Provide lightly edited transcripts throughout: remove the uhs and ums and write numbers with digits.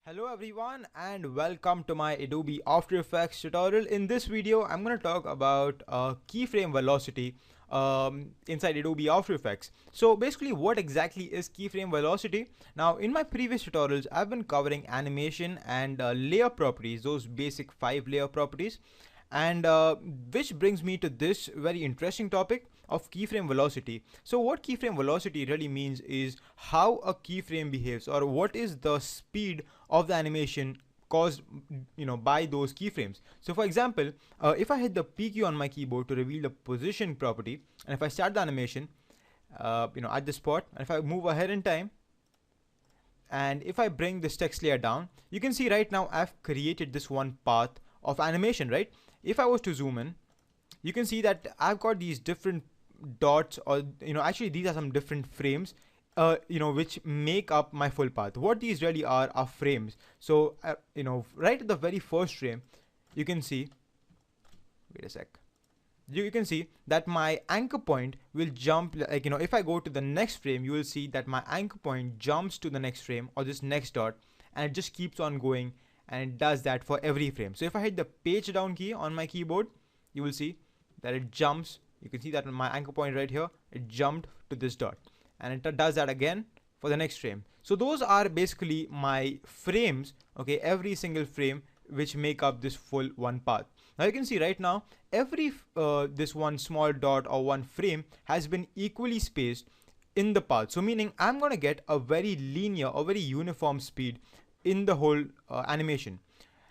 Hello everyone and welcome to my Adobe After Effects tutorial. In this video, I'm going to talk about keyframe velocity inside Adobe After Effects. So basically what exactly is keyframe velocity? Now in my previous tutorials, I've been covering animation and layer properties, those basic 5 layer properties. And which brings me to this very interesting topic of keyframe velocity. So what keyframe velocity really means is how a keyframe behaves, or what is the speed of the animation caused by those keyframes. So for example, if I hit the PQ on my keyboard to reveal the position property, and if I start the animation at this spot, and if I move ahead in time, and if I bring this text layer down, you can see right now I've created this one path of animation, right? If I was to zoom in, you can see that I've got these different dots, or actually these are some different frames which make up my full path. What these really are frames. So right at the very first frame, you can see, wait a sec, you can see that my anchor point will jump, if I go to the next frame, you will see that my anchor point jumps to the next frame or this next dot, and it just keeps on going, and it does that for every frame. So if I hit the page down key on my keyboard, you will see that it jumps. You can see that my anchor point right here, it jumped to this dot, and it does that again for the next frame. So those are basically my frames, okay, every single frame which make up this full one path. Now you can see right now every this one small dot or one frame has been equally spaced in the path. So meaning I'm gonna get a very linear or very uniform speed in the whole animation.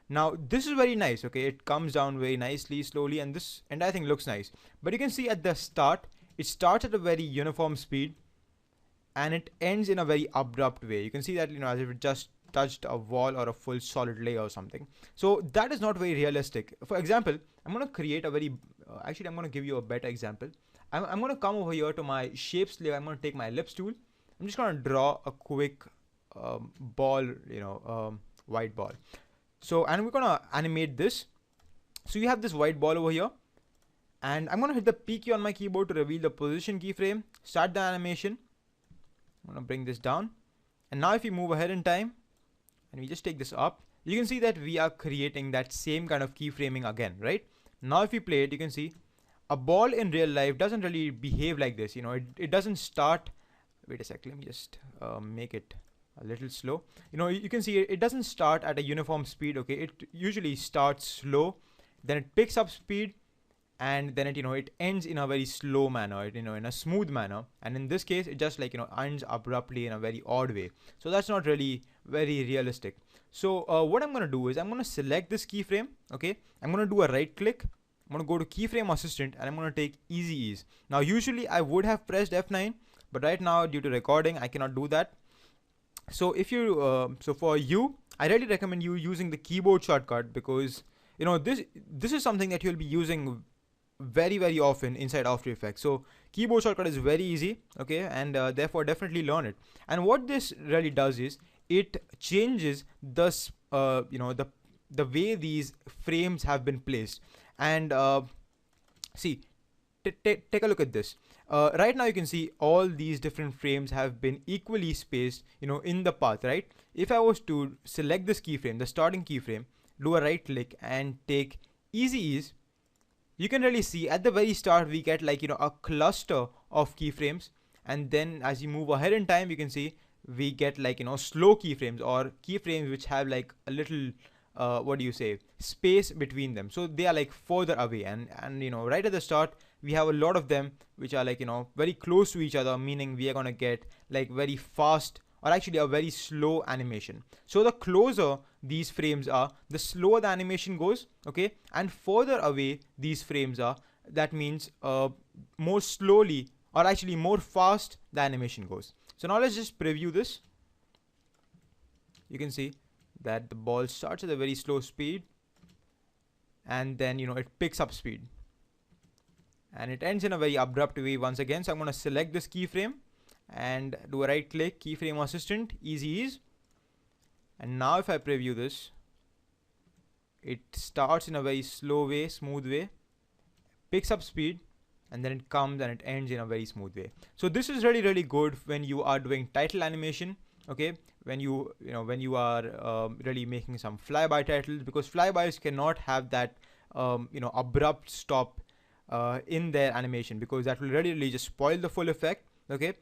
Now this is very nice, okay, it comes down very nicely, slowly, and this entire thing looks nice. But you can see at the start, it starts at a very uniform speed and it ends in a very abrupt way. You can see that, as if it just touched a wall or a full solid layer or something. So that is not very realistic. For example, I'm going to create a very, actually I'm going to give you a better example. I'm going to come over here to my shapes layer. I'm going to take my ellipse tool. I'm just going to draw a quick ball, white ball. So, and we're going to animate this. So you have this white ball over here, and I'm going to hit the PQ on my keyboard to reveal the position keyframe, start the animation. I'm going to bring this down. And now if you move ahead in time, and we just take this up, you can see that we are creating that same kind of keyframing again, right? Now if you play it, you can see a ball in real life doesn't really behave like this. It doesn't start, wait a sec, let me just make it a little slow. You can see it doesn't start at a uniform speed, okay? It usually starts slow, then it picks up speed, and then it ends in a very slow manner, in a smooth manner. And in this case, it just ends abruptly in a very odd way. So that's not really very realistic. So what I'm going to do is I'm going to select this keyframe, okay? I'm going to do a right click. I'm going to go to keyframe assistant, and I'm going to take easy ease. Now usually I would have pressed F9, but right now due to recording I cannot do that. So if you so for you, I really recommend you using the keyboard shortcut, because this is something that you'll be using very often inside After Effects. So keyboard shortcut is very easy, okay, and therefore definitely learn it. And what this really does is it changes the the way these frames have been placed. And see, take a look at this. Right now you can see all these different frames have been equally spaced in the path, right? If I was to select this keyframe, the starting keyframe, do a right click and take easy ease, you can really see at the very start we get a cluster of keyframes, and then as you move ahead in time, you can see we get slow keyframes, or keyframes which have a little space between them. So they are further away, and right at the start we have a lot of them which are very close to each other, meaning we are gonna get very fast, or actually a very slow animation. So the closer these frames are, the slower the animation goes, okay? And further away these frames are, that means more slowly, or actually more fast, the animation goes. So now let's just preview this. You can see that the ball starts at a very slow speed, and then it picks up speed, and it ends in a very abrupt way once again. So I'm going to select this keyframe and do a right click, keyframe assistant, easy ease. And now if I preview this, it starts in a very slow way, smooth way, picks up speed, and then it comes and it ends in a very smooth way. So this is really good when you are doing title animation, okay, when you are really making some flyby titles, because flybys cannot have that abrupt stop in their animation, because that will really just spoil the full effect. Okay.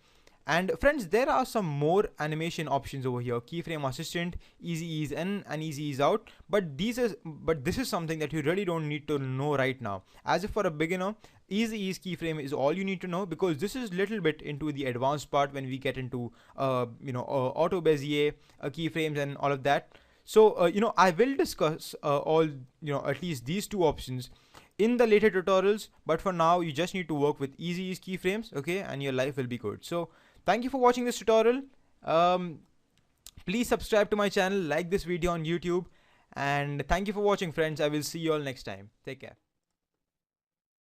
And friends, there are some more animation options over here: keyframe assistant, easy ease in and easy ease out. But this is something that you really don't need to know right now. As if for a beginner, easy ease keyframe is all you need to know, because this is little bit into the advanced part when we get into auto bezier keyframes and all of that. So I will discuss all at least these two options in the later tutorials, but for now you just need to work with easy ease keyframes, okay, and your life will be good. So thank you for watching this tutorial. Please subscribe to my channel, like this video on YouTube, and thank you for watching, friends. I will see you all next time. Take care.